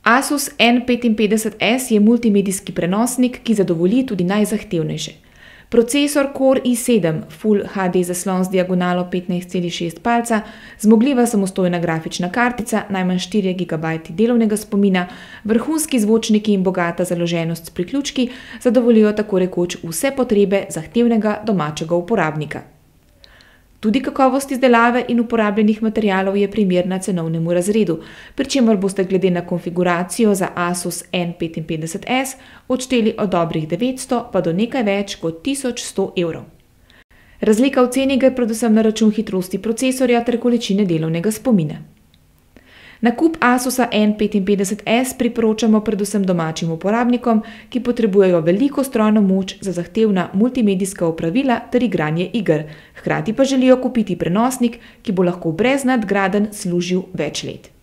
Asus N55S je multimedijski prenosnik, ki zadovolji tudi najzahtevnejše. Procesor Core i7 Full HD zaslon z diagonalo 15,6 palca, zmogljiva samostojna grafična kartica, najmanj 4 GB delovnega spomina, vrhunski zvočniki in bogata založenost s priključki zadovoljijo tako rekoč vse potrebe zahtevnega domačega uporabnika. Tudi kakovost izdelave in uporabljenih materialov je primerna cenovnemu razredu, pri čemer boste glede na konfiguracijo za Asus N55S odšteli od dobrih 900 pa do nekaj več kot 1100 evrov. Razlika v ceni gre predvsem na račun hitrosti procesorja ter količine delovnega spomina. Nakup Asusa N55S priporočamo predvsem domačim uporabnikom, ki potrebujejo veliko strojno moč za zahtevna multimedijska opravila ter igranje iger, hkrati pa želijo kupiti prenosnik, ki bo lahko brez nadgradenj služil več let.